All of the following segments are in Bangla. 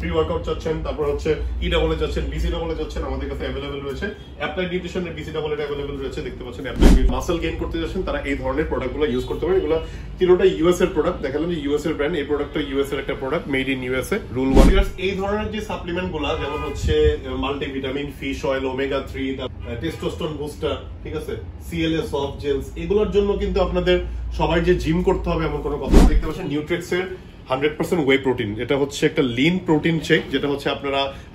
প্রি ওয়ার্কআউট চাচ্ছেন, তারপর হচ্ছে ই ডাবল এ যাচ্ছেন, বিসি ডাবল এ যাচ্ছেন, আমাদের কাছে अवेलेबल রয়েছে। অ্যাপ্লাইড নিউট্রিশনের বিসি ডাবল এ अवेलेबल রয়েছে, দেখতে পাচ্ছেন। অ্যাপ্লাইড মাসল গেইন করতে যাচ্ছেন, তারা এই ধরনের প্রোডাক্টগুলো ইউজ করতে পারেন। এগুলো তিনটা ইউএস এর প্রোডাক্ট, দেখালাম যে ইউএস এর ব্র্যান্ড। এই প্রোডাক্টটা ইউএস এর একটা product, made in USA, rule 1। এই ধরনের যে সাপ্লিমেন্টগুলো, যেমন হচ্ছে multivitamin, fish oil, omega 3, testosterone booster, ঠিক আছে, সিএলএ সফট জেলস, এগুলোর জন্য কিন্তু আপনাদের সবাই যে জিম করতে হবে এমন কোনো কথা। দেখতে পাচ্ছেন নিউট্রিক্স এর 100% ওয়ে প্রোটিন। এটা হচ্ছে একটা লিন প্রোটিন শেক, যেটা হচ্ছে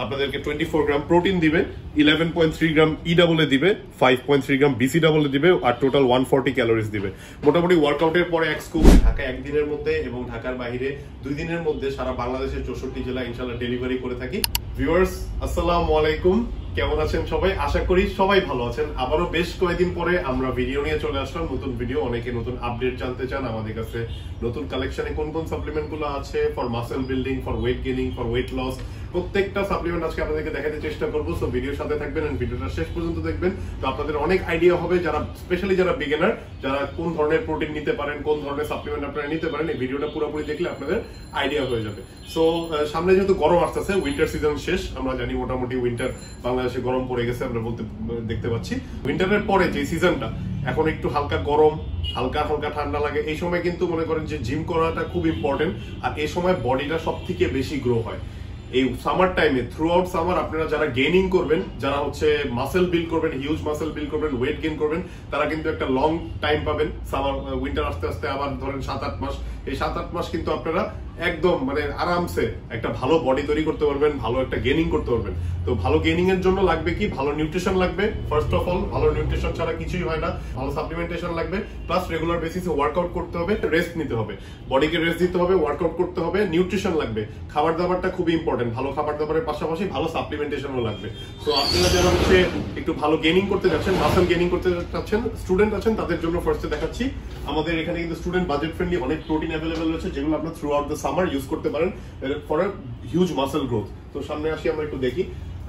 আপনাদেরকে 24 গ্রাম প্রোটিন দিবে, 11.3 গ্রাম ই ডাবল এ দিবে, 5.3 গ্রাম বিসি ডাবল এ দিবে, আর টোটাল 140 ক্যালোরিজ দিবে। মোটামুটি ওয়ার্কআউটের পরে এক স্কুপ ঢাকা একদিনের মধ্যে এবং ঢাকার বাইরে 2 দিনের মধ্যে সারা বাংলাদেশের 64 জেলা ইনশাআল্লাহ ডেলিভারি করে থাকি। ভিউয়ার্স, আসসালামু আলাইকুম, কেমন আছেন সবাই? আশা করি সবাই ভালো আছেন। আবারও বেশ কয়েকদিন পরে আমরা ভিডিও নিয়ে চলে আসলাম, নতুন ভিডিও। অনেকে নতুন আপডেট জানতে চান আমাদের কাছে নতুন কালেকশনে কোন কোন সাপ্লিমেন্ট গুলো আছে for muscle building, for weight gaining, for weight loss. প্রত্যেকটা সাপ্লিমেন্ট আজকে আপনাদেরকে দেখাতে চেষ্টা করবো। সো ভিডিওর সাথে থাকবেন এন্ড ভিডিওটা শেষ পর্যন্ত দেখবেন, তো আপনাদের অনেক আইডিয়া হবে, যারা স্পেশালি যারা বিগিনার, যারা কোন ধরনের প্রোটিন নিতে পারেন, কোন ধরনের সাপ্লিমেন্ট আপনারা নিতে পারেন। এই ভিডিওটা পুরোপুরি দেখলে আপনাদের আইডিয়া হয়ে যাবে। সো সামনে যেহেতু গরম আসতেছে, উইন্টার সিজন শেষ, আমরা জানি মোটামুটি উইন্টার বাংলাদেশে গরম পড়ে গেছে, আমরা দেখতে পাচ্ছি। উইন্টারের পরে যে সিজনটা, এখন একটু হালকা গরম, হালকা হালকা ঠান্ডা লাগে, এই সময় কিন্তু মনে করেন যে জিম করাটা খুব ইম্পর্টেন্ট। আর এই সময় বডিটা সব থেকে বেশি গ্রো হয়। এই সামার টাইমে, থ্রু আউট সামার আপনারা যারা গেইনিং করবেন, যারা হচ্ছে মাসেল বিল্ড করবেন, হিউজ মাসেল বিল্ড করবেন, ওয়েট গেইন করবেন, তারা কিন্তু একটা লং টাইম পাবেন। সামার উইন্টার আস্তে আস্তে আবার ধরেন 7-8 মাস, এই 7-8 মাস কিন্তু আপনারা একদম মানে আরামসে একটা ভালো বডি তৈরি করতে পারবেন, ভালো একটা গেইনিং করতে পারবেন। তো ভালো গেইনিং এর জন্য লাগবে কি? ভালো নিউট্রিশন লাগবে। ফার্স্ট অফ অল, ভালো নিউট্রিশন ছাড়া কিছুই হয় না। ভালো সাপ্লিমেন্টেশন লাগবে, প্লাস রেগুলার বেসিসে ওয়ার্কআউট করতে হবে, রেস্ট নিতে হবে, বডিকে রেস্ট দিতে হবে, ওয়ার্কআউট করতে হবে, নিউট্রিশন লাগবে। খাবার দাবারটা খুবই ইম্পর্টেন্ট। ভালো খাবার দাবারের পাশাপাশি ভালো সাপ্লিমেন্টেশনও লাগবে। তো আপনারা যারা হচ্ছে একটু ভালো গেইনিং করতে যাচ্ছেন, মাসল গেইনিং করতে যাচ্ছেন, স্টুডেন্ট আছেন, তাদের জন্য ফার্স্টে দেখাচ্ছি। আমাদের এখানে কিন্তু স্টুডেন্ট বাজেট ফ্রেন্ডলি অনেক প্রোটিন অ্যাভেলেবল রয়েছে, যেগুলো আপনারা through out the summer use করতে পারেন for a huge muscle growth. তো সামনে আসি, আমরা একটু দেখি।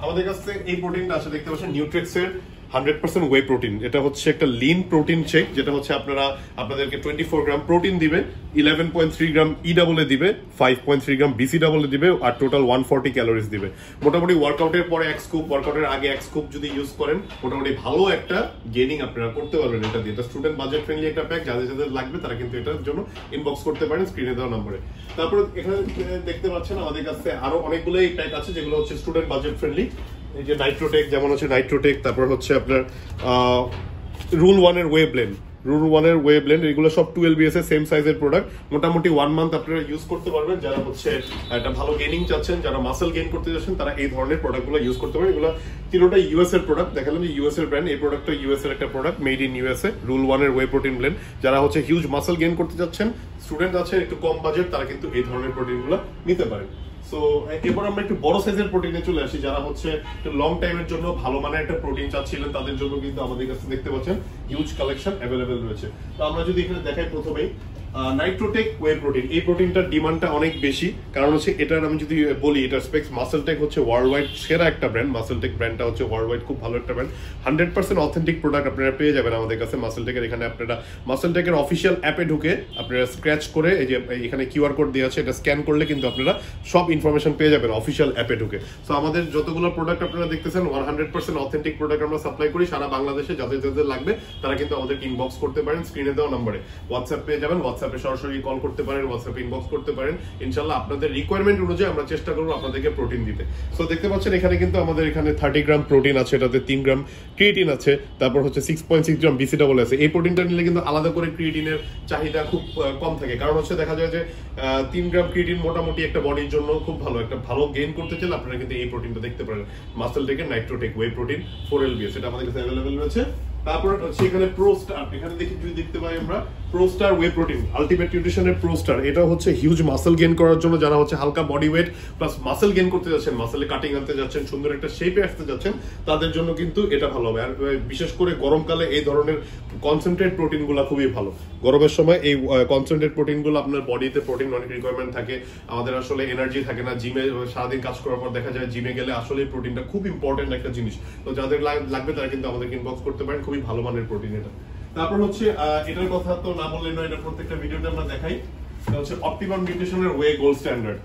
আমাদের কাছে এই প্রোটিনটা আছে, দেখতে পাচ্ছেন নিউট্রিক্স এর 100% ওয়ে প্রোটিন। এটা হচ্ছে একটা লিন প্রোটিন শেক, যেটা হচ্ছে আপনাদেরকে 24 গ্রাম প্রোটিন দিবে, 11.3 গ্রাম ই ডাবল এ দিবে, 5.3 গ্রাম বিসি ডাবল এ দিবে, আর টোটাল 140 ক্যালোরিজ দিবে। মোটামুটি ওয়ার্কআউটের পরে এক স্কুপ, ওয়ার্কআউটের আগে এক স্কুপ যদি ইউজ করেন, মোটামুটি ভালো একটা গেইনিং আপনারা করতে পারবেন এটা দিয়ে। এটা স্টুডেন্ট বাজেট ফ্রেন্ডলি একটা প্যাক, যাদের যাদের লাগবে তারা কিন্তু এটার জন্য ইনবক্স করতে পারেন স্ক্রিনে দেওয়া নম্বরে। তারপরে এখানে দেখতে পাচ্ছেন আমাদের কাছে আরো অনেকগুলোই প্যাক আছে, যেগুলো হচ্ছে স্টুডেন্ট বাজেট ফ্রেন্ডলি। এই যে নাইট্রোটেক, যেমন হচ্ছে নাইট্রোটেক, তারপর হচ্ছে আপনার রুল 1 এর ওয়ে ব্লেন্ড, এগুলো সব 12BS এর সেম সাইজের প্রোডাক্ট। মোটামুটি 1 মান্থ আপনারা ইউজ করতে পারবেন। যারা হচ্ছে একটা ভালো গেইনিং চাচ্ছেন, যারা মাসল গেইন করতে যাচ্ছেন, তারা এই ধরনের প্রোডাক্টগুলো ইউজ করতে পারেন। এগুলো তিনটা ইউএস এর প্রোডাক্ট, দেখালাম যে ইউএস এর ব্র্যান্ড। এই প্রোডাক্টটা ইউএস এর একটা product, made in USA, rule 1 এর ওয়ে প্রোটিন ব্লেন্ড। যারা হচ্ছে হিউজ মাসল গেইন করতে যাচ্ছেন, স্টুডেন্ট আছে, একটু কম বাজেট, তারা কিন্তু এই ধরনের প্রোটিনগুলো নিতে পারেন। সো এরপর আমরা একটু বড় সাইজের প্রোটিনে চলে আসি। যারা হচ্ছে লং টাইমের জন্য ভালো মানের একটা প্রোটিন চাচ্ছিলেন, তাদের জন্য কিন্তু আমাদের কাছে দেখতে পাচ্ছেন হিউজ কালেকশন অ্যাভেলেবেল রয়েছে। তো আমরা যদি এখানে দেখাই প্রথমেই নাইট্রোটেক ওয়ে প্রোটিন, এই প্রোটিনটার ডিমান্ডটা অনেক বেশি। কারণ হচ্ছে এটার আমি যদি বলি, এটার স্পেক্স, মাসেলটেক হচ্ছে ওয়ার্ল্ড ওয়াইড সেরা একটা ব্র্যান্ড। মাসেলটেক ব্র্যান্ডটা হচ্ছে ওয়ার্ল্ড ওয়াইড খুব ভালো একটা ব্র্যান্ড। 100% অথেন্টিক প্রোডাক্ট আপনারা পেয়ে যাবেন আমাদের কাছে মাসেলটেকের। এখানে আপনারা মাসেলটেকের অফিসিয়াল অ্যাপে ঢুকে আপনারা স্ক্র্যাচ করে, এই যে এখানে কিউআর কোড দেওয়া আছে, এটা স্ক্যান করলে কিন্তু আপনারা সব ইনফরমেশন পেয়ে যাবেন অফিসিয়াল অ্যাপে ঢুকে। সো আমাদের যতগুলো প্রোডাক্ট আপনারা দেখতেছেন 100% অথেন্টিক প্রোডাক্ট আমরা সাপ্লাই করি সারা বাংলাদেশে। যাদের যাদের লাগবে তারা কিন্তু আমাদেরকে ইনবক্স করতে পারেন স্ক্রিনে দেওয়া নম্বরে। হোয়াটসঅ্যাপ পেয়ে যাবেন, হোয়াটসঅ্যাপে সরাসরি কল করতে পারেন, হোয়াটসঅ্যাপে ইনবক্স করতে পারেন। ইনশাআল্লাহ আপনাদের রিকোয়ারমেন্ট অনুযায়ী আমরা চেষ্টা করব আপনাদেরকে প্রোটিন দিতে। সো দেখতে পাচ্ছেন এখানে কিন্তু আমাদের এখানে 30 গ্রাম প্রোটিন আছে, এটাতে 3 গ্রাম ক্রিয়েটিন আছে, তারপর হচ্ছে 6.6 গ্রাম বিসি ডাবল আছে। এই প্রোটিনটা নিলে কিন্তু আলাদা করে ক্রিয়েটিনের চাহিদা খুব কম থাকে। কারণ হচ্ছে দেখা যায় যে 3 গ্রাম ক্রিয়েটিন মোটামুটি একটা বডির জন্য খুব ভালো। একটা ভালো গেইন করতে চাইলে আপনারা কিন্তু এই প্রোটিনটা দেখতে পারেন, মাসেলটেকের নাইট্রোটেক ওয়ে প্রোটিন 4LBS, এটা আমাদের কাছে অ্যাভেলেবল রয়েছে। তারপর হচ্ছে এখানে প্রোস্টার, এখানে যদি দেখতে পাই আমরা প্রোস্টার ওয়ে প্রোটিন, আলটিমেট নিউট্রিশনের প্রোস্টার। এটা হচ্ছে হিউজ মাসল গেইন করার জন্য, যারা হচ্ছে হালকা body weight plus muscle gain করতে যাচ্ছেন, মাসলে কাটিং আনতে যাচ্ছেন, সুন্দর একটা শেপে আসতে যাচ্ছেন, তাদের জন্য কিন্তু এটা ভালো হবে। আর বিশেষ করে গরমকালে এই ধরনের কনসেন্ট্রেট প্রোটিন গুলা খুবই ভালো। গরমের সময় এই কনসেন্ট্রেট প্রোটিন গুলো, আপনার বডিতে প্রোটিন অনেক রিকোয়ারমেন্ট থাকে, আমাদের আসলে এনার্জি থাকে না জিমে, সারাদিন কাজ করার পর দেখা যায় জিমে গেলে আসলে প্রোটিনটা খুব ইম্পর্টেন্ট একটা জিনিস। তো যাদের লাগবে তারা কিন্তু আমাদেরকে ইনবক্স করতে পারেন, খুবই ভালো মানের প্রোটিন এটা। তারপর হচ্ছে এটার কথা তো না বললে নয়, এটা প্রত্যেকটা ভিডিওতে আমরা দেখাই। এটা হচ্ছে অপটিমাম নিউট্রিশনের whey gold standard.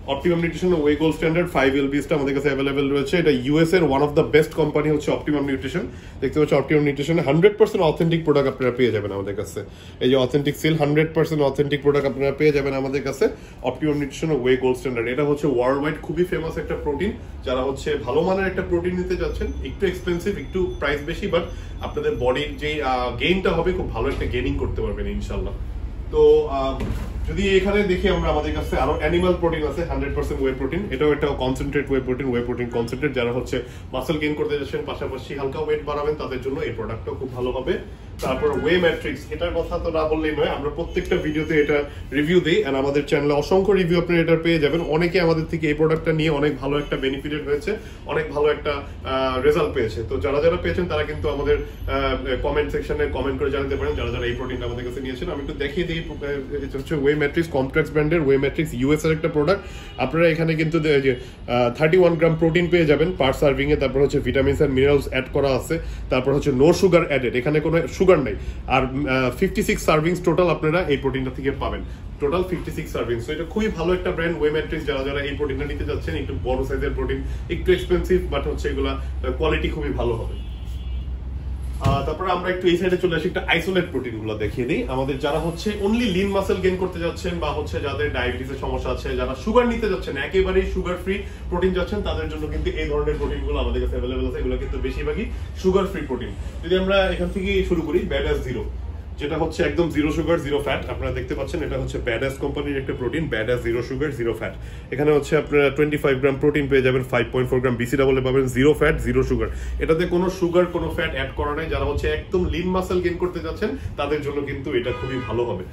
Optimum nutrition whey gold standard 5 এলবিএসটা আমাদের কাছে अवेलेबल রয়েছে। এটা ইউএস এর one of the best company হচ্ছে অপটিমাম নিউট্রিশন। দেখতে পাচ্ছেন অপটিমাম নিউট্রিশনে 100% অথেন্টিক প্রোডাক্ট আপনারা পেয়ে যাবেন আমাদের কাছে। এই যে অথেন্টিক সিল 100% অথেন্টিক প্রোডাক্ট আপনারা পেয়ে যাবেন আমাদের কাছে optimum nutrition whey gold standard. এটা হচ্ছে ওয়ার্ল্ড ওয়াইড খুবই ফেমাস একটা প্রোটিন। যারা হচ্ছে ভালো মানের একটা প্রোটিন নিতে যাচ্ছেন, একটু এক্সপেন্সিভ, একটু প্রাইস বেশি, বাট আপনাদের বডির যে গেইনটা হবে খুব ভালো একটা গেইনিং করতে পারবেন ইনশাআল্লাহ। তো যদি এখানে দেখি আমরা আমাদের কাছে আরো অ্যানিমাল প্রোটিন আছে 100% ওয়ে প্রোটিন। এটাও একটা কনসেন্ট্রেট ওয়ে প্রোটিন কনসেন্ট্রেট। যারা হচ্ছে মাসল গেইন করতে যাচ্ছেন, পাশাপাশি হালকা ওয়েট বাড়াবেন, তাদের জন্য এই প্রোডাক্টটা খুব ভালো হবে। তারপর ওয়ে ম্যাট্রিক্স, এটার কথা তো না বললেই নয়, আমরা প্রত্যেকটা ভিডিওতে এটা রিভিউ দিই এন্ড আমাদের চ্যানেলে অসংখ্য রিভিউ আপনারা এটা পেয়ে যাবেন। অনেকে আমাদের থেকে এই প্রোডাক্টটা নিয়ে অনেক ভালো একটা বেনিফিটেড হয়েছে, অনেক ভালো একটা রেজাল্ট পেয়েছে। তো যারা যারা পেয়েছেন তারা কিন্তু আমাদের কমেন্ট সেকশনে কমেন্ট করে জানাতে পারেন যারা যারা এই প্রোটিনটা আমাদের কাছে নিয়েছেন। আমি একটু দেখিয়ে দিই, এটা হচ্ছে ওয়ে ম্যাট্রিক্স, কমপ্লেক্স ব্র্যান্ডের ওয়ে ম্যাট্রিক্স, ইউএস এর একটা প্রোডাক্ট। আপনারা এখানে কিন্তু 31 গ্রাম প্রোটিন পেয়ে যাবেন পার সার্ভিং এ। তারপর হচ্ছে ভিটামিনস এন্ড মিনারেলস অ্যাড করা আছে। তারপর হচ্ছে নো সুগার অ্যাডেড, এখানে কোনো সুগার নাই। আর 56 সার্ভিংস টোটাল আপনারা এই প্রোটিনটা থেকে পাবেন, টোটাল 56 সার্ভিংস। এটা খুবই ভালো একটা ব্র্যান্ড ওয়ে ম্যাট্রিক্স। যারা যারা এই প্রোটিনটা নিতে যাচ্ছেন, একটু বড় সাইজের প্রোটিন, একটু এক্সপেন্সিভ, বাট হচ্ছে এগুলা কোয়ালিটি খুবই ভালো হবে। তারপরে আমরা একটু এই সাইডে চলে আসি, একটা আইসোলেট প্রোটিন গুলো দেখিয়ে দিই। আমাদের যারা হচ্ছে অনলি লিন মাসল গেইন করতে যাচ্ছেন, বা হচ্ছে যাদের ডায়াবেটিসের সমস্যা আছে, যারা সুগার নিতে যাচ্ছেন, একেবারেই সুগার ফ্রি প্রোটিন যাচ্ছেন, তাদের জন্য কিন্তু এই ধরনের প্রোটিন গুলো আমাদের কাছে অ্যাভেলেবল আছে। এগুলো কিন্তু বেশিরভাগই সুগার ফ্রি প্রোটিন। যদি আমরা এখান থেকে শুরু করি, ব্যাডাস জিরো, যেটা হচ্ছে একদম জিরো সুগার জিরো ফ্যাট। আপনারা দেখতে পাচ্ছেন এটা হচ্ছে ব্যাডাস কোম্পানির একটা protein, Badass zero sugar zero fat. এখানে হচ্ছে আপনারা 25 গ্রাম প্রোটিন পেয়ে যাবেন, 5.4 গ্রাম বিসি ডাবল পাবেন, জিরো ফ্যাট জিরো সুগার। এটাতে কোনো সুগার কোনো ফ্যাট অ্যাড করা নাই। যারা হচ্ছে একদম লিন মাসল গেইন করতে যাচ্ছেন, তাদের জন্য কিন্তু এটা খুবই ভালো হবে।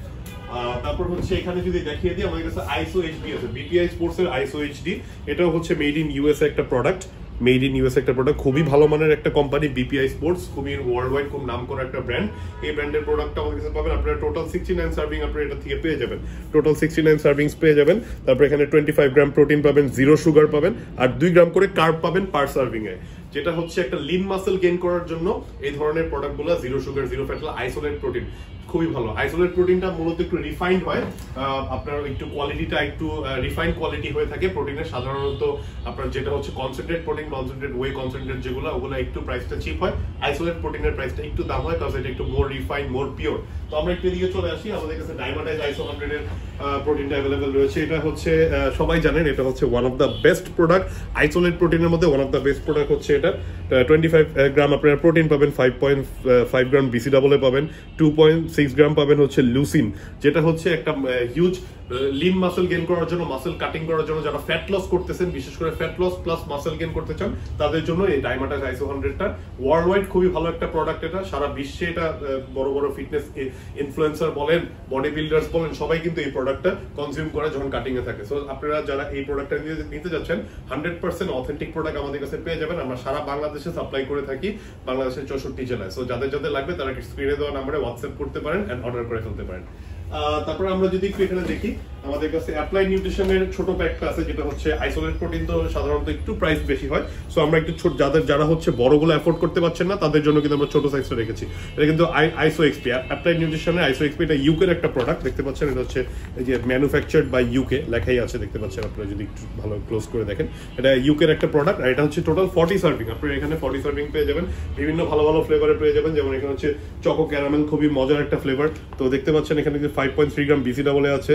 তারপর হচ্ছে এখানে যদি দেখিয়ে দিই, আমাদের কাছে আইসো এইচডি আছে, বিপিআই স্পোর্টস এর আইসো এইচডি। এটাও হচ্ছে মেড ইন ইউএস একটা প্রোডাক্ট, মেড ইন ইউএস একটা প্রোডাক্ট, খুবই ভালো মানের একটা কোম্পানি বিপিআই স্পোর্টস, খুবই ওয়ার্ল্ড ওয়াইড খুব নাম করা একটা ব্র্যান্ড। এই ব্র্যান্ডের প্রোডাক্টটা আমাদের কাছে পাবেন। আপনারা টোটাল 69 সার্ভিং আপনারা এটা থেকে পেয়ে যাবেন, টোটাল 69 সার্ভিংস পেয়ে যাবেন। তারপর এখানে 25 গ্রাম প্রোটিন পাবেন, জিরো সুগার পাবেন, আর 2 গ্রাম করে কার্ব পাবেন পার সার্ভিং এ। যেটা হচ্ছে একটা লিন মাসল গেইন করার জন্য এই ধরনের প্রোডাক্টগুলো zero sugar zero fat isolate protein খুবই ভালো। আইসোলেট প্রোটিনটা মূলত একটু রিফাইন্ড হয়, আপনার একটু কোয়ালিটিটা একটু রিফাইন্ড কোয়ালিটি হয়ে থাকে প্রোটিনের। সাধারণত আপনার যেটা হচ্ছে concentrate protein, concentrate way concentrate যেগুলো, ওগুলো একটু প্রাইসটা চিপ হয়। আইসোলেট প্রোটিনের প্রাইসটা একটু দাম হয়, কারণ এটা একটু মোর রিফাইন্ড, মোর পিওর। তো আমরা একটু এদিকে চলে আসি, আমাদের কাছে ডাইমাটাইজ আইসো 100 এর প্রোটিনটা অ্যাভেলেবল রয়েছে। এটা হচ্ছে সবাই জানেন, এটা হচ্ছে one of the best product isolate প্রোটিনের মধ্যে। One of the best product হচ্ছে এটা। 25 গ্রাম আপনারা প্রোটিন পাবেন, 5.5 গ্রাম বিসি ডাবল পাবেন, 2.6 গ্রাম পাবেন হচ্ছে লুসিন, যেটা হচ্ছে একটা হিউজ লিন মাসল গেইন করার জন্য, মাসল কাটিং করার জন্য, যারা ফ্যাট লস করতেছেন, বিশেষ করে fat loss plus muscle gain করতে চান, তাদের জন্য এই ডাইমাটাইজ আইসো 100টা ওয়ার্ল্ড ওয়াইড খুবই ভালো একটা প্রোডাক্ট। এটা সারা বিশ্বে এটা বড় বড় ফিটনেস ইনফ্লুয়েন্সার বলেন, বডি বিল্ডার্স বলেন, সবাই কিন্তু এই প্রোডাক্টটা কনজিউম করে যখন কাটিং এ থাকে। সো আপনারা যারা এই প্রোডাক্টটা নিতে যাচ্ছেন, 100% অথেন্টিক প্রোডাক্ট আমাদের কাছে পেয়ে যাবেন। আমরা সারা বাংলাদেশে সাপ্লাই করে থাকি, বাংলাদেশের 64 জেলায়। সো যাদের যাদের লাগবে তারা স্ক্রিনে দেওয়া নম্বরে হোয়াটসঅ্যাপ করতে পারেন এন্ড অর্ডার করে ফেলতে পারেন। তারপর আমরা যদি একটু এখানে দেখি, আমাদের কাছে অ্যাপ্লাই নিউট্রিশনের ছোট প্যাকটা আছে, যেটা হচ্ছে আইসোলেট প্রোটিন। তো সাধারণত একটু প্রাইস বেশি হয়, সো আমরা একটু ছোট, যারা হচ্ছে বড়গুলো অ্যাফোর্ড করতে পারছেন না, তাদের জন্য কিন্তু আমরা ছোট সাইজটা রেখেছি। এটা কিন্তু আইসো এক্সপি, অ্যাপ্লাই নিউট্রিশনের আইসো এক্সপি। এটা ইউকের একটা প্রোডাক্ট, দেখতে পাচ্ছেন। এটা হচ্ছে এই যে ম্যানুফ্যাকচার্ড বাই ইউকে লেখাই আছে, দেখতে পাচ্ছেন আপনারা যদি একটু ভালো ক্লোজ করে দেখেন। এটা ইউকের একটা প্রোডাক্ট, আর এটা হচ্ছে টোটাল 40 সার্ভিং। আপনারা এখানে 40 সার্ভিং পেয়ে যাবেন, বিভিন্ন ভালো ভালো ফ্লেভারে পেয়ে যাবেন। যেমন এখানে হচ্ছে চকো ক্যারামেল, খুবই মজার একটা ফ্লেভার। তো দেখতে পাচ্ছেন এখানে 5.3 গ্রাম বিসি ডাবল আছে,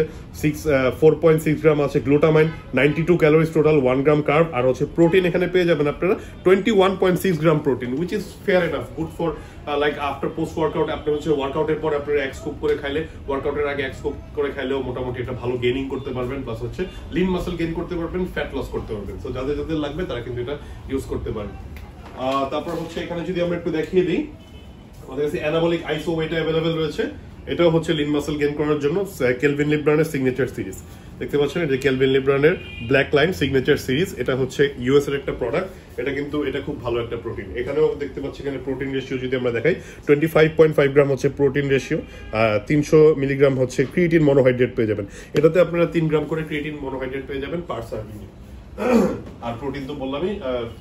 4.6 গ্রাম আছে গ্লুটামাইন, 92 ক্যালোরিজ টোটাল, 1 গ্রাম কার্ব, আর হচ্ছে প্রোটিন এখানে পেয়ে যাবেন আপনারা 21.6 gram protein, which is fair enough, good for like after post workout. আপনি হচ্ছে ওয়ার্কআউটের পর আপনারা এক স্কুপ করে খাইলে, ওয়ার্কআউটের আগে এক স্কুপ করে খাইলেও মোটামুটি একটা ভালো গেইনিং করতে পারবেন, প্লাস হচ্ছে লিন মাসল গেইন করতে পারবেন, ফ্যাট লস করতে পারবেন। সো যাদের যাদের লাগবে তারা কিন্তু এটা ইউজ করতে পারেন। তারপর হচ্ছে এখানে যদি আমরা একটু দেখিয়ে দিই, আমাদের কাছে অ্যানাবলিক আইসো ওয়েটা অ্যাভেলেবেল রয়েছে। এটাও হচ্ছে লিন মাসল গেইন করার জন্য কেলভিন লি ব্র্যান্ডের সিগনেচার সিরিজ, দেখতে পাচ্ছেন। এটা কেলভিন লি ব্র্যান্ডের ব্ল্যাক লাইন সিগনেচার সিরিজ। এটা হচ্ছে ইউএস এর একটা প্রোডাক্ট। এটা কিন্তু এটা খুব ভালো একটা প্রোটিন। এখানেও দেখতে পাচ্ছি, এখানে প্রোটিন রেশিও যদি আমরা দেখাই, 25.5 গ্রাম হচ্ছে প্রোটিন রেশিও, 300 মিলিগ্রাম হচ্ছে ক্রিয়েটিন মনোহাইড্রেট পেয়ে যাবেন। এটাতে আপনারা 3 গ্রাম করে ক্রিয়েটিন মনোহাইড্রেট পেয়ে যাবেন পার সার্ভিং। আর প্রোটিন তো বললামই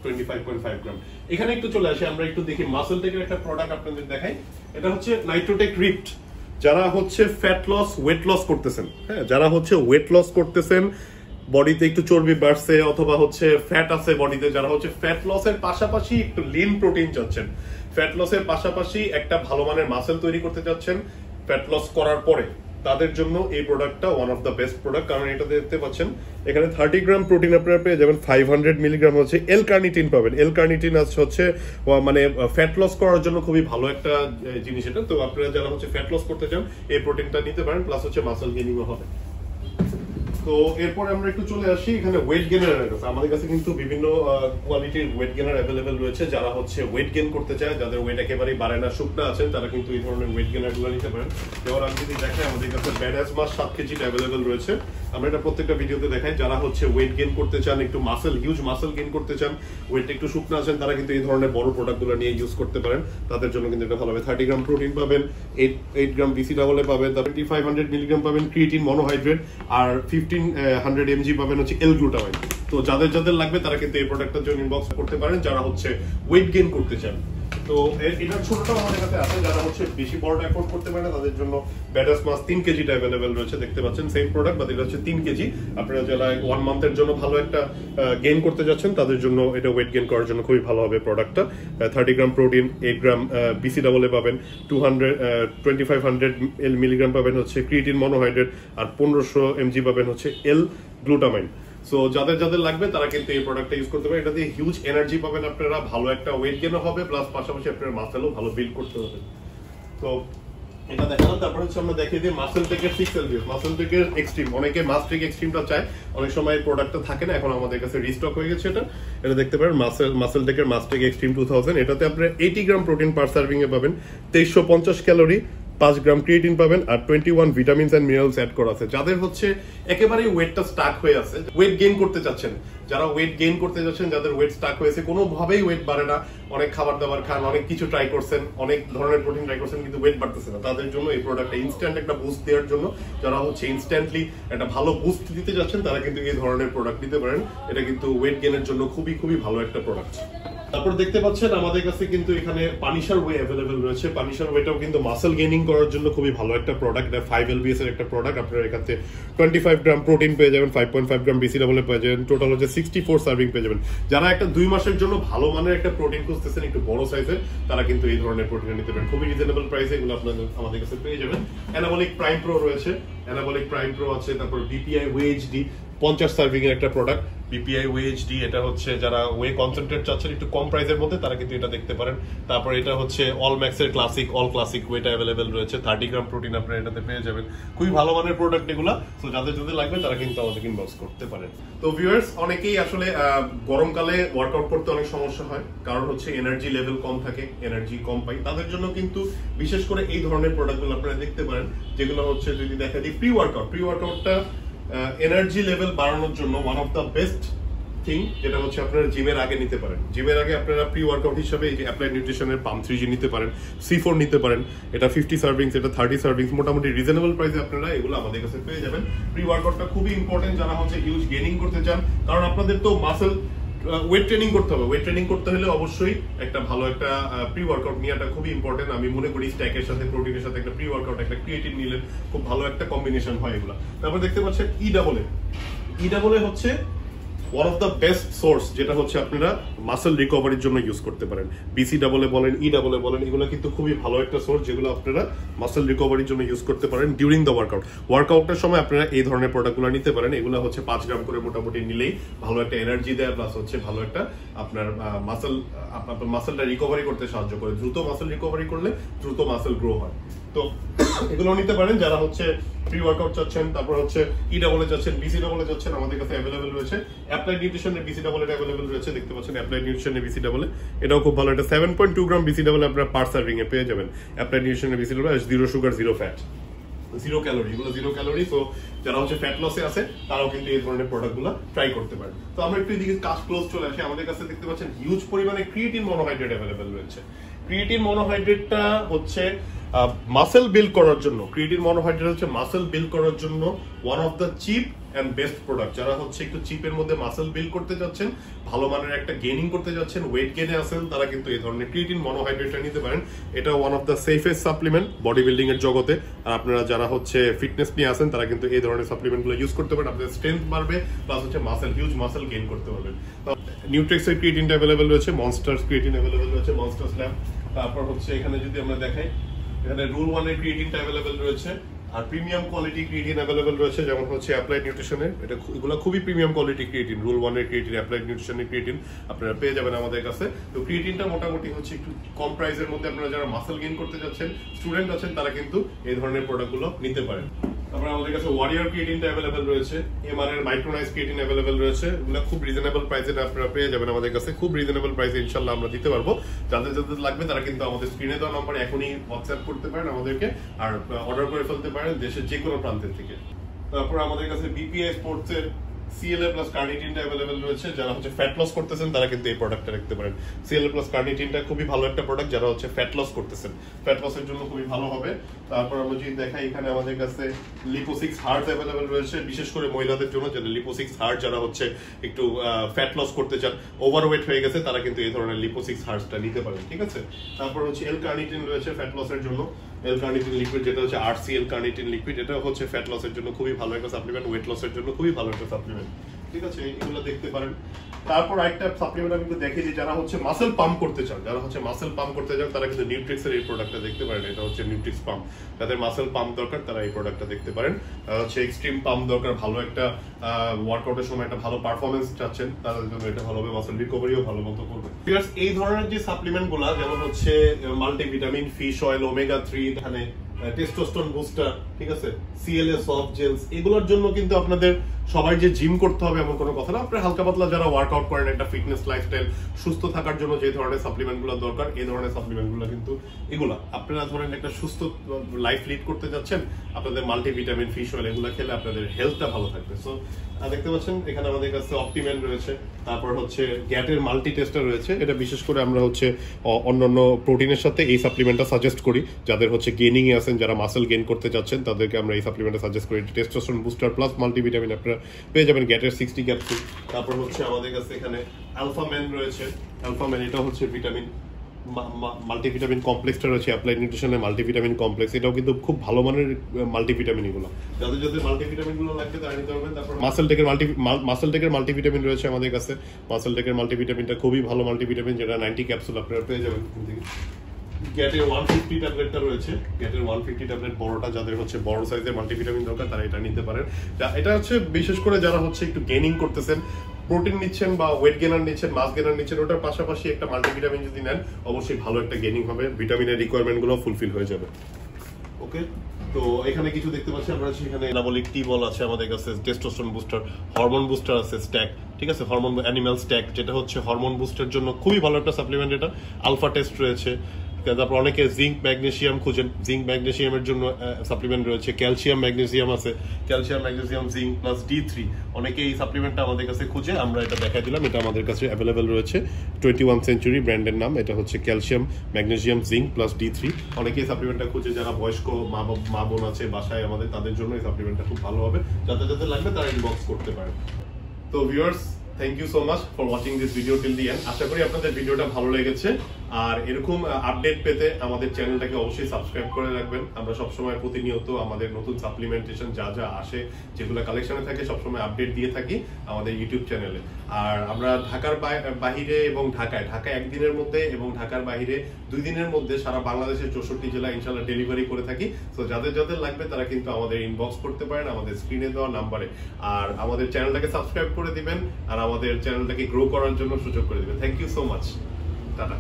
25.5 গ্রাম। এখানে একটু চলে আসি, আমরা একটু দেখি মাসল টেকের একটা প্রোডাক্ট আপনাদের দেখাই। এটা হচ্ছে নাইট্রোটেক রিপ্ট। যারা হচ্ছে ফ্যাট লস, ওয়েট লস করতেছেন, হ্যাঁ, যারা হচ্ছে ওয়েট লস করতেছেন, বডিতে একটু চর্বি বাড়ছে অথবা হচ্ছে ফ্যাট আছে বডিতে, যারা হচ্ছে ফ্যাট লসের পাশাপাশি একটু লিন প্রোটিন চাচ্ছেন, ফ্যাট লসের পাশাপাশি একটা ভালো মানের মাসেল তৈরি করতে চাচ্ছেন ফ্যাট লস করার পরে, তাদের জন্য এই প্রোডাক্টটা one of the best product. কারণ এটা দেখতে পাচ্ছেন এখানে 30 গ্রাম প্রোটিন আপনারা পেয়ে যাবেন, 500 মিলিগ্রাম হচ্ছে এল কার্নিটিন পাবেন। এল কার্নিটিন হচ্ছে মানে ফ্যাট লস করার জন্য খুবই ভালো একটা জিনিস এটা। তো আপনারা যারা হচ্ছে ফ্যাট লস করতে চান এই প্রোটিনটা নিতে পারেন, প্লাস হচ্ছে মাসল গেইনিংও হবে। তো এরপর আমরা একটু চলে আসি এখানে ওয়েট গেনার কাছে। আমাদের কাছে কিন্তু বিভিন্ন কোয়ালিটির ওয়েট গেনার অ্যাভেলেবেল রয়েছে। যারা হচ্ছে ওয়েট গেইন করতে চায়, যাদের ওয়েট একেবারেই বাড়ে না, শুকনা আছেন, তারা কিন্তু এই ধরনের ওয়েট গেনার গুলো নিতে পারেন। যেমন আমি যদি দেখাই আমাদের কাছে ব্যাডাস মাস 7 কেজি অ্যাভেলেবেল রয়েছে। আমরা এটা প্রত্যেকটা ভিডিওতে দেখাই। যারা হচ্ছে ওয়েট গেইন করতে চান, একটু মাসেল হিউজ মাসেল গেইন করতে চান, ওয়েট একটু শুকনা আছেন, তারা কিন্তু এই ধরনের বড় প্রোডাক্টগুলো নিয়ে ইউজ করতে পারেন। তাদের জন্য কিন্তু এটা ভালো হবে। 30 গ্রাম প্রোটিন পাবেন, 8 গ্রাম বিসি ডাবলে পাবেন, 2500 মিলিগ্রাম পাবেন ক্রিয়েটিন মনোহাইড্রেট, আর 1500 mg পাবেন হচ্ছে এল গ্লুটামাইন। তো যাদের যাদের লাগবে তারা কিন্তু এই প্রোডাক্টটার জন্য ইনবক্স করতে পারেন, যারা হচ্ছে ওয়েট গেইন করতে চান। তো এটার ছোটটাও আমাদের কাছে আছে। যারা হচ্ছে বেশি বড়টা অ্যাফোর্ড করতে পারে না, তাদের জন্য ব্যাডাস মাস 3 কেজিটা অ্যাভেলেবেল রয়েছে। দেখতে পাচ্ছেন সেম প্রোডাক্ট, বাট এটা হচ্ছে 3 কেজি। আপনারা যারা 1 মান্থের জন্য ভালো একটা গেইন করতে যাচ্ছেন, তাদের জন্য এটা ওয়েট গেইন করার জন্য খুবই ভালো হবে প্রোডাক্টটা। 30 গ্রাম প্রোটিন, 8 গ্রাম বিসি ডাবলে পাবেন, 2500 মিলিগ্রাম পাবেন হচ্ছে ক্রিয়েটিন মনোহাইড্রেট, আর 1500 mg পাবেন হচ্ছে এল গ্লুটামাইন। সো যাদের যাদের লাগবে তারা কিন্তু এই প্রোডাক্টটা ইউজ করতে পারেন। এটা দিয়ে হিউজ এনার্জি পাবেন আপনারা, ভালো একটা ওয়েট গেইনও হবে, প্লাস পাশাপাশি আপনার মাসেলও ভালো বিল্ড করতে হবে। তো এটা দেখালাম। তারপর হচ্ছে আমরা দেখিয়ে দিই মাসেল টেকের 6 এলবিএস, মাসেল টেকের এক্সট্রিম। অনেকে মাসটেক এক্সট্রিমটা চায়, অনেক সময় এই প্রোডাক্টটা থাকে না, এখন আমাদের কাছে রিস্টক হয়ে গেছে। এটা দেখতে পারেন মাসেল টেকের মাসটেক এক্সট্রিম 2000। এটাতে আপনারা 80 গ্রাম প্রোটিন পার সার্ভিং এ পাবেন, 2350 ক্যালোরি, 5 গ্রাম ক্রিয়েটিন পাবেন, আর 21 ভিটামিনস এন্ড মিনারেলস অ্যাড করা আছে। যাদের হচ্ছে একেবারেই ওয়েটটা স্টাক হয়ে আছে, ওয়েট গেইন করতে চাচ্ছেন, যারা ওয়েট গেইন করতে যাচ্ছেন, যাদের ওয়েট স্টাক হয়েছে, কোনোভাবেই ওয়েট বাড়ে না, অনেক খাবার দাবার খান, অনেক কিছু ট্রাই করছেন, অনেক ধরনের প্রোটিন ট্রাই করছেন, কিন্তু ওয়েট বাড়তেছে না, তাদের জন্য এই প্রোডাক্টটা ইনস্ট্যান্ট একটা বুস্ট দেওয়ার জন্য, যারা হচ্ছে ইনস্ট্যান্টলি একটা ভালো বুস্ট দিতে যাচ্ছেন, তারা কিন্তু এই ধরনের প্রোডাক্ট নিতে পারেন। এটা কিন্তু ওয়েট গেইনের জন্য খুবই খুবই ভালো একটা প্রোডাক্ট। তারপর দেখতে পাচ্ছেন আমাদের কাছে কিন্তু এখানে পানিশার ওয়ে অ্যাভেলেবেল রয়েছে। পানিশার ওয়েটাও কিন্তু মাসেল গেইনিং করার জন্য খুবই ভালো একটা প্রোডাক্ট। এটা 5 এলবিএস এর একটা প্রোডাক্ট। আপনারা এখান থেকে 25 গ্রাম প্রোটিন পেয়ে যাবেন, 5.5 গ্রাম বিসি ডাবলে পেয়ে যাবেন, টোটাল হচ্ছে 64 সার্ভিং পেয়ে যাবেন। যারা একটা 2 মাসের জন্য ভালো মানের একটা প্রোটিন খুঁজতেছেন, একটু বড় সাইজের, তারা কিন্তু এই ধরনের প্রোটিন নিতে পারেন। খুবই রিজনেবল প্রাইসে এগুলো আপনাদের আমাদের কাছে পেয়ে যাবেন। অ্যানাবলিক প্রাইম প্রো রয়েছে, অ্যানাবলিক প্রাইম প্রো আছে। তারপর বিপিআই ওএইচডি 50 সার্ভিং এর একটা প্রোডাক্ট, বিপিআই ওএইচডি। এটা হচ্ছে যারা ওয়ে কনসেন্ট্রেট চাচ্ছেন একটু কম প্রাইসের মধ্যে, তারা কিন্তু এটা দেখতে পারেন। তারপর এটা হচ্ছে অল ম্যাক্সের ক্লাসিক, অল ক্লাসিক ওয়েটা অ্যাভেলেবেল রয়েছে, 30 গ্রাম প্রোটিন আপনারা এটাতে পেয়ে যাবেন। খুবই ভালো মানের প্রোডাক্ট এগুলা। সো যাদের যাদের লাগবে তারা কিন্তু আমাদের ইনবক্স করতে পারেন। তো ভিউয়ার্স, অনেকেই আসলে গরমকালে ওয়ার্কআউট করতে অনেক সমস্যা হয়, কারণ হচ্ছে এনার্জি লেভেল কম থাকে, এনার্জি কম পাই। তাদের জন্য কিন্তু বিশেষ করে এই ধরনের প্রোডাক্টগুলো আপনারা দেখতে পারেন, যেগুলো হচ্ছে যদি দেখা দিই প্রি ওয়ার্কআউটটা এনার্জি লেভেল বাড়ানোর জন্য one of the best thing, যেটা হচ্ছে আপনারা জিমের আগে নিতে পারেন। জিমের আগে আপনারা প্রি ওয়ার্কআউট হিসেবে এই যে অ্যাপ্লাইড নিউট্রিশনের পাম্প 3G নিতে পারেন, C4 নিতে পারেন। এটা 50 সার্ভিংস, এটা 30 সার্ভিংস, মোটামুটি রিজনেবল প্রাইসে আপনারা এগুলো আমাদের কাছে পেয়ে যাবেন। প্রি ওয়ার্কআউটটা খুবই ইম্পর্টেন্ট যারা হচ্ছে হিউজ গেইনিং করতে চান, কারণ আপনাদের তো মাসেল ওয়েট ট্রেনিং করতে হবে। ওয়েট ট্রেনিং করতে হলে অবশ্যই একটা ভালো একটা প্রি ওয়ার্কআউট নেওয়াটা খুবই ইম্পর্টেন্ট। আমি মনে করি স্ট্যাকের সাথে প্রোটিনের সাথে একটা প্রি ওয়ার্কআউট, একটা ক্রিয়েটিন নিলে খুব ভালো একটা কম্বিনেশন হয় এগুলো। তারপর দেখতে পাচ্ছেন ই হচ্ছে one of the best source, যেটা হচ্ছে আপনারা মাসেল রিকভারির জন্য ইউজ করতে পারেন। বিসি ডাবলে বলেন, ই ডাবলে বলেন, এগুলো কিন্তু খুবই ভালো একটা সোর্স, যেগুলো আপনারা মাসেল রিকভারির জন্য ইউজ করতে পারেন ডিউরিং দ্য ওয়ার্কআউটের সময় আপনারা এই ধরনের প্রোডাক্টগুলো নিতে পারেন। এগুলো হচ্ছে 5 গ্রাম করে মোটামুটি নিলেই ভালো একটা এনার্জি দেয়, প্লাস হচ্ছে ভালো একটা আপনার মাসেলটা রিকভারি করতে সাহায্য করে। দ্রুত মাসেল রিকভারি করলে দ্রুত মাসেল গ্রো হয়। তো এগুলো নিতে পারেন যারা হচ্ছে প্রি ওয়ার্কআউট চাচ্ছেন। তারপর হচ্ছে ই ডাবলে যাচ্ছেন, বিসি ডাবলে যাচ্ছেন, আমাদের কাছে অ্যাভেলেবেল রয়েছে। অ্যাপ্লাইড নিউট্রিশনের বিসি ডাবল এটা অ্যাভেলেবেল রয়েছে, দেখতে পাচ্ছেন অ্যাপ্লাইড নিউট্রিশনের বিসি ডাবলে। এটাও খুব ভালো। এটা 7.2 গ্রাম বিসি ডাবল আপনারা পার সার্ভিং এ পেয়ে যাবেন। অ্যাপ্লাইড নিউট্রিশনের বিসি ডাবল, 0 সুগার 0 ফ্যাট 0 ক্যালোরি, এগুলো 0 ক্যালোরি। তো যারা হচ্ছে ফ্যাট লসে আছে তারাও কিন্তু এই ধরনের প্রোডাক্টগুলো ট্রাই করতে পারেন। তো আমরা একটু এদিকে কাজ ক্লোজ চলে আসি। আমাদের কাছে দেখতে পাচ্ছেন হিউজ পরিমাণে ক্রিয়েটিন মনোহাইড্রেট অ্যাভেলেবেল রয়েছে। ক্রিয়েটিন মনোহাইড্রেটটা হচ্ছে মাসেল বিল্ড করার জন্য, ক্রিয়েটিন মনোহাইড্রেট হচ্ছে মাসেল বিল্ড করার জন্য one of the cheap and best product. যারা হচ্ছে একটু চিপের মধ্যে মাসল বিল্ড করতে যাচ্ছেন, ভালো মানের একটা গেইনিং করতে যাচ্ছেন, ওয়েট গেইনে আছেন, তারা কিন্তু এই ধরনের ক্রিয়েটিন মনোহাইড্রেটটা নিতে পারেন। এটা one of the safest supplement body building এর জগতে। আর আপনারা যারা হচ্ছে ফিটনেস নিয়ে আছেন তারা কিন্তু এই ধরনের সাপ্লিমেন্টগুলো ইউজ করতে পারেন। আপনাদের স্ট্রেংথ বাড়বে, প্লাস হচ্ছে হিউজ মাসল গেইন করতে পারবেন। নিউট্রিক্সের ক্রিয়েটিনটা অ্যাভেলেবল রয়েছে, মনস্টার্স ক্রিয়েটিন অ্যাভেলেবল রয়েছে, মনস্টার স্ল্যাম। তারপর হচ্ছে এখানে যদি আমরা দেখাই, এখানে রুল 1 এর ক্রিয়েটিনটা অ্যাভেলেবল রয়েছে, আর প্রিমিয়াম কোয়ালিটি ক্রিয়েটিন অ্যাভেলেবল রয়েছে, যেমন হচ্ছে অ্যাপ্লাইড নিউট্রিশনের। এগুলো খুবই প্রিমিয়াম কোয়ালিটি ক্রিয়েটিন, রুল 1 এর ক্রিয়েটিন, অ্যাপ্লাইড নিউট্রিশনের ক্রিয়েটিন আপনারা পেয়ে যাবেন আমাদের কাছে। তো ক্রিয়েটিনটা মোটামুটি হচ্ছে একটু কম প্রাইসের মধ্যে আপনারা যারা মাসল গেইন করতে যাচ্ছেন, স্টুডেন্ট আছেন, তারা কিন্তু এই ধরনের প্রোডাক্টগুলো নিতে পারেন। তারপর আমাদের কাছে ওয়ারিয়র ক্রিয়েটিনটা অ্যাভেলেবল রয়েছে, এমআর এর মাইক্রোনাইজ ক্রিয়েটিন অ্যাভেলেবল রয়েছে। এগুলো খুব রিজনেবল প্রাইসে আপনারা পেয়ে যাবেন আমাদের কাছে, খুব রিজনেবল প্রাইসে ইনশাআল্লাহ আমরা দিতে পারবো। যাদের যাদের লাগবে তারা কিন্তু আমাদের স্ক্রিনে দেওয়া নাম্বারে এখনই হোয়াটসঅ্যাপ করতে পারেন আমাদেরকে, আর অর্ডার করে ফেলতে পারেন দেশের যে কোনো প্রান্তের থেকে। তারপর আমাদের কাছে বিপিআই স্পোর্টস এর সিএলএ প্লাস কার্নিটিনটা অ্যাভেলেবল রয়েছে। যারা হচ্ছে ফ্যাট লস করতেছেন তারা কিন্তু এই প্রোডাক্টটা রাখতে পারেন। সিএলএ প্লাস কার্নিটিনটা খুবই ভালো একটা প্রোডাক্ট, যারা হচ্ছে ফ্যাট লস করতেছেন, ফ্যাট লসের জন্য খুবই ভালো হবে। তারপর আমরা যদি দেখাই, এখানে আমাদের কাছে লিপোসিক্স হার্ট অ্যাভেলেবল রয়েছে, বিশেষ করে মহিলাদের জন্য, যারা লিপোসিক্স হার্ট যারা হচ্ছে একটু ফ্যাট লস করতে চান, ওভারওয়েট হয়ে গেছে, তারা কিন্তু এই ধরনের লিপোসিক্স হার্টটা নিতে পারেন, ঠিক আছে। তারপর হচ্ছে এল কার্নিটিন রয়েছে ফ্যাট লসের জন্য, এল কার্নিটিন লিকুইড, যেটা হচ্ছে আরসিএল কার্নিটিন লিকুইড। এটা হচ্ছে ফ্যাট লসের জন্য খুবই ভালো একটা সাপ্লিমেন্ট, ওয়েট লসের জন্য খুবই ভালো একটা সাপ্লিমেন্ট, ঠিক আছে, এগুলো দেখতে পারেন। তারপর একটা সাপ্লিমেন্ট আমি দেখি যে যারা হচ্ছে মাসল পাম্প করতে চান, তারা কিন্তু নিউট্রিক্স এর এই প্রোডাক্টটা দেখতে পারেন। এটা হচ্ছে নিউট্রিক্স পাম্প, যাদের মাসল পাম্প দরকার তারা এই প্রোডাক্টটা দেখতে পারেন। হচ্ছে এক্সট্রিম পাম্প দরকার, ভালো একটা ওয়ার্কআউটের সময় একটা ভালো পারফরমেন্স চাচ্ছেন, তাদের জন্য এটা ভালো হবে, মাসল রিকভারিও ভালো মতো করবে। এই ধরনের যে সাপ্লিমেন্ট গুলা, যেমন হচ্ছে মাল্টিভিটামিন, ফিশ অয়েল, ওমেগা 3, এখানে টেস্টোস্টেরন বুস্টার, ঠিক আছে, সিএলএ সফট জেলস, এগুলোর জন্য কিন্তু আপনাদের সবাই যে জিম করতে হবে এমন কোনো কথা না। আপনারা হালকা পাতলা যারা ওয়ার্কআউট করেন, একটা ফিটনেস লাইফস্টাইল, সুস্থ থাকার জন্য যে ধরনের সাপ্লিমেন্টগুলো দরকার, এই ধরনের সাপ্লিমেন্টগুলো কিন্তু এগুলা আপনারা ধরেন একটা সুস্থ লাইফ লিড করতে যাচ্ছেন, আপনাদের মাল্টিভিটামিন, ফিশ অয়েল এগুলো খেলে আপনাদের হেলথটা ভালো থাকবে। সো দেখতে পাচ্ছেন এখানে আমাদের কাছে অপটিমেন রয়েছে, তারপর হচ্ছে গ্যাটের মাল্টি টেস্টার রয়েছে। এটা বিশেষ করে আমরা হচ্ছে অন্যান্য প্রোটিনের সাথে এই সাপ্লিমেন্টটা সাজেস্ট করি, যাদের হচ্ছে গেইনিং এ আছেন, যারা মাসল গেইন করতে যাচ্ছেন, তাদেরকে আমরা এই সাপ্লিমেন্টটা সাজেস্ট করি। টেস্টোস্টেরন বুস্টার প্লাস মাল্টিভিটামিন আপনারা পেয়ে যাবেন গ্যাটের 60 ক্যাপসুল। তারপর হচ্ছে আমাদের কাছে এখানে আলফাম্যান রয়েছে, আলফাম্যান এটা হচ্ছে ভিটামিন মাল্টিভিটামিন কমপ্লেক্সটা রয়েছে, অ্যাপ্লাইড নিউট্রিশনের মাল্টিভিটামিন কমপ্লেক্স, এটাও কিন্তু খুব ভালো মানের মাল্টিভিটামিন। এগুলো যাদের যাদের মাল্টিভিটামিন গুলো লাগবে তারা নিতে পারবেন। তারপর মাসল টেকের মাল্টিভিটামিন রয়েছে আমাদের কাছে। মাসল টেকের মাল্টিভিটামিনটা খুবই ভালো মাল্টিভিটামিন, যেটা 90 ক্যাপসুল আপনারা পেয়ে যাবেন। গ্যাটের 150 ট্যাবলেটটা রয়েছে, গ্যাটের 150 ট্যাবলেট বড়টা, যাদের হচ্ছে বড় সাইজের মাল্টিভিটামিন দরকার তারা এটা নিতে পারেন। এটা হচ্ছে বিশেষ করে যারা হচ্ছে একটু গেইনিং করতেছেন, প্রোটিন নিচ্ছেন বা ওয়েট গেনার নিচ্ছেন, মাস গেনার নিচ্ছেন, ওটার পাশাপাশি একটা মাল্টিভিটামিন যদি নেন অবশ্যই ভালো একটা গেইনিং হবে, ভিটামিনের রিকোয়ারমেন্ট গুলো ফুলফিল হয়ে যাবে। ওকে, তো এখানে কিছু দেখতে পাচ্ছি আমরা, এখানে অ্যানাবলিক টি বল আছে আমাদের কাছে, টেস্টোস্টেরন বুস্টার, হরমোন বুস্টার আছে, স্ট্যাক, ঠিক আছে, হরমোন অ্যানিমাল স্ট্যাক, যেটা হচ্ছে হরমোন বুস্টের জন্য খুবই ভালো একটা সাপ্লিমেন্ট। এটা আলফা টেস্ট রয়েছে। তারপর অনেকে জিঙ্ক ম্যাগনেসিয়াম খুঁজেন, জিঙ্ক ম্যাগনেসিয়ামের জন্য সাপ্লিমেন্ট রয়েছে। ক্যালসিয়াম ম্যাগনেসিয়াম আছে, calcium magnesium zinc plus D3, অনেকে এই সাপ্লিমেন্টটা আমাদের কাছে খুঁজে, আমরা এটা দেখাই দিলাম। এটা আমাদের কাছে অ্যাভেলেবেল রয়েছে, 21 সেঞ্চুরি ব্র্যান্ডের নাম। এটা হচ্ছে calcium magnesium zinc plus D3। অনেকে এই সাপ্লিমেন্টটা খুঁজে, যারা বয়স্ক মা বোন আছে বাসায় আমাদের, তাদের জন্য এই সাপ্লিমেন্টটা খুব ভালো হবে। যাদের যাদের লাগবে তারা ইনবক্স করতে পারে। তো viewers, thank you so much for watching this video till the end. আশা করি আপনাদের ভিডিওটা ভালো লেগেছে, আর এরকম আপডেট পেতে আমাদের চ্যানেলটাকে অবশ্যই সাবস্ক্রাইব করে রাখবেন। আমরা সবসময় প্রতিনিয়ত আমাদের নতুন সাপ্লিমেন্টেশন যা যা আসে, যেগুলো কালেকশনে থাকে, সবসময় আপডেট দিয়ে থাকি আমাদের ইউটিউব চ্যানেলে। আর আমরা ঢাকার বাহিরে এবং ঢাকা একদিনের মধ্যে এবং ঢাকার বাহিরে 2 দিনের মধ্যে সারা বাংলাদেশের 64 জেলা ইনশাআল্লাহ ডেলিভারি করে থাকি। তো যাদের যাদের লাগবে তারা কিন্তু আমাদের ইনবক্স করতে পারেন আমাদের স্ক্রিনে দেওয়া নাম্বারে। আর আমাদের চ্যানেলটাকে সাবস্ক্রাইব করে দিবেন, আর আমাদের চ্যানেলটাকে গ্রো করার জন্য সুযোগ করে দিবেন। Thank you so much, tata.